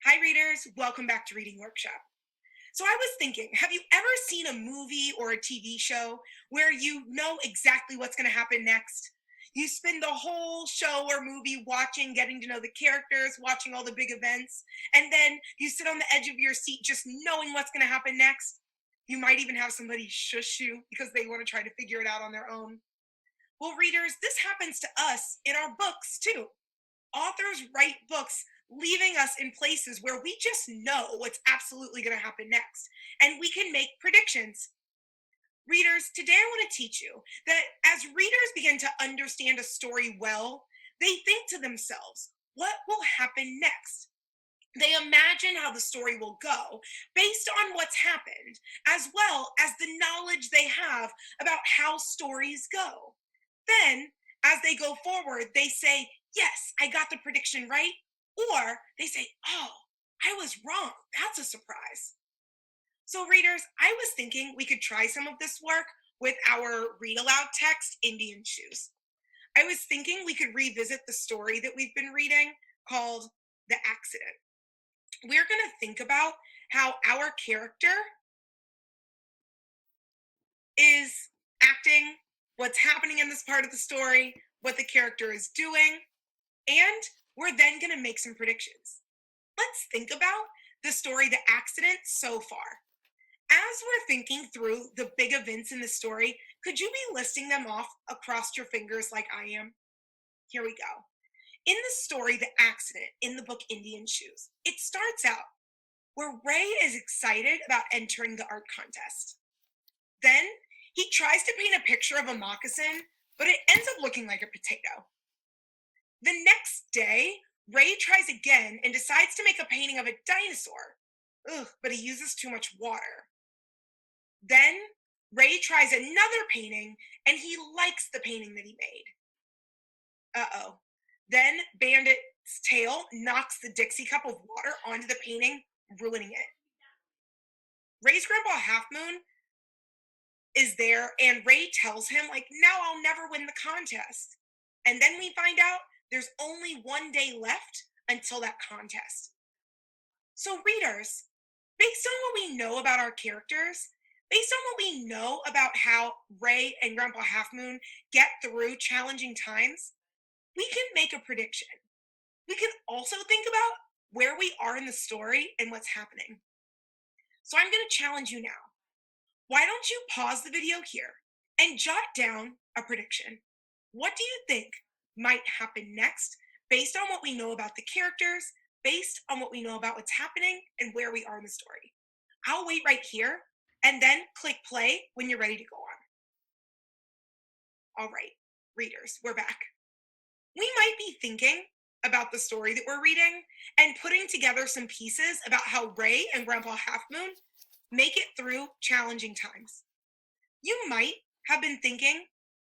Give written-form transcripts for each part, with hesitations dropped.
Hi, readers. Welcome back to Reading Workshop. So, I was thinking, have you ever seen a movie or a TV show where you know exactly what's going to happen next? You spend the whole show or movie watching, getting to know the characters, watching all the big events, and then you sit on the edge of your seat just knowing what's going to happen next. You might even have somebody shush you because they want to try to figure it out on their own. Well, readers, this happens to us in our books too. Authors write books leaving us in places where we just know what's absolutely going to happen next, and we can make predictions. Readers, today I want to teach you that as readers begin to understand a story well, they think to themselves, what will happen next? They imagine how the story will go based on what's happened, as well as the knowledge they have about how stories go. Then, as they go forward, they say, yes, I got the prediction right. Or they say, oh, I was wrong. That's a surprise. So, readers, I was thinking we could try some of this work with our read aloud text, Indian Shoes. I was thinking we could revisit the story that we've been reading called The Accident. We're going to think about how our character is acting, what's happening in this part of the story, what the character is doing, and we're then going to make some predictions. Let's think about the story, The Accident, so far. As we're thinking through the big events in the story, could you be listing them off across your fingers like I am? Here we go. In the story, The Accident, in the book Indian Shoes, it starts out where Ray is excited about entering the art contest. Then he tries to paint a picture of a moccasin, but it ends up looking like a potato. The next day, Ray tries again and decides to make a painting of a dinosaur. Ugh, but he uses too much water. Then Ray tries another painting and he likes the painting that he made. Uh-oh. Then Bandit's tail knocks the Dixie cup of water onto the painting, ruining it. Ray's grandpa Half Moon is there and Ray tells him, like, now I'll never win the contest. And then we find out there's only one day left until that contest. So, readers, based on what we know about our characters, based on what we know about how Ray and Grandpa Half Moon get through challenging times, we can make a prediction. We can also think about where we are in the story and what's happening. So, I'm going to challenge you now. Why don't you pause the video here and jot down a prediction? What do you think might happen next based on what we know about the characters, based on what we know about what's happening and where we are in the story? I'll wait right here and then click play when you're ready to go on. All right, readers, we're back. We might be thinking about the story that we're reading and putting together some pieces about how Ray and Grandpa Half Moon make it through challenging times. You might have been thinking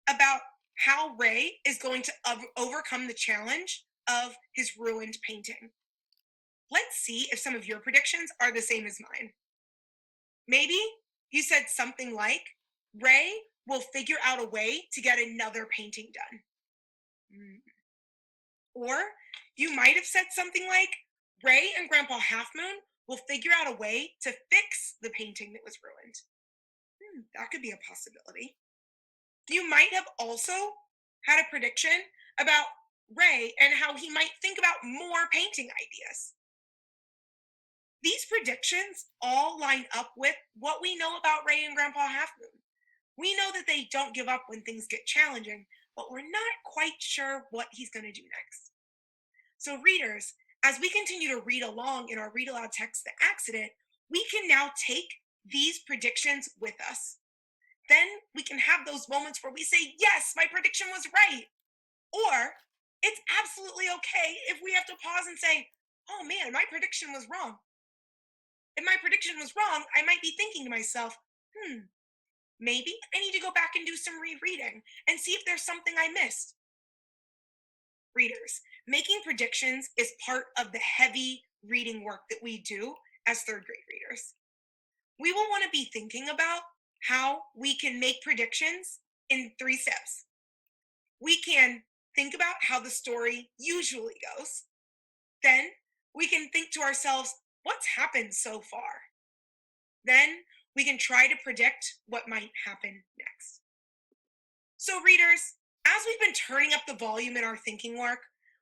about how Ray is going to overcome the challenge of his ruined painting. Let's see if some of your predictions are the same as mine. Maybe you said something like, Ray will figure out a way to get another painting done. Or you might have said something like, Ray and Grandpa Half Moon will figure out a way to fix the painting that was ruined. That could be a possibility. You might have also had a prediction about Ray and how he might think about more painting ideas. These predictions all line up with what we know about Ray and Grandpa Half Moon. We know that they don't give up when things get challenging, but we're not quite sure what he's going to do next. So, readers, as we continue to read along in our read aloud text, The Accident, we can now take these predictions with us. Then we can have those moments where we say, yes, my prediction was right. Or it's absolutely okay if we have to pause and say, oh man, my prediction was wrong. If my prediction was wrong, I might be thinking to myself, maybe I need to go back and do some rereading and see if there's something I missed. Readers, making predictions is part of the heavy reading work that we do as third grade readers. We will want to be thinking about how we can make predictions in 3 steps. We can think about how the story usually goes. Then we can think to ourselves, what's happened so far? Then we can try to predict what might happen next. So, readers, as we've been turning up the volume in our thinking work,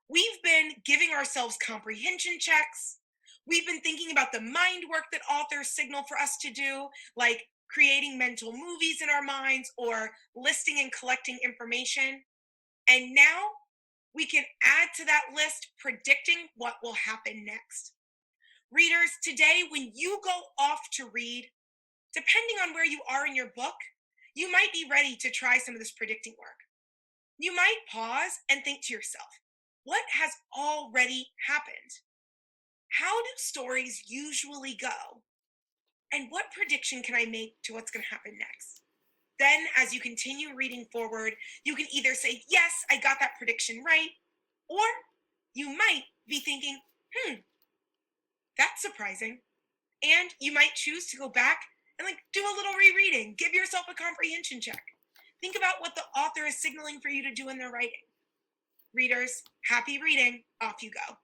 we've been giving ourselves comprehension checks. We've been thinking about the mind work that authors signal for us to do, like creating mental movies in our minds or listing and collecting information. And now we can add to that list predicting what will happen next. Readers, today, when you go off to read, depending on where you are in your book, you might be ready to try some of this predicting work. You might pause and think to yourself, what has already happened? How do stories usually go? And what prediction can I make to what's going to happen next? Then, as you continue reading forward, you can either say, yes, I got that prediction right, or you might be thinking, that's surprising. And you might choose to go back and do a little rereading. Give yourself a comprehension check. Think about what the author is signaling for you to do in their writing. Readers, happy reading. Off you go.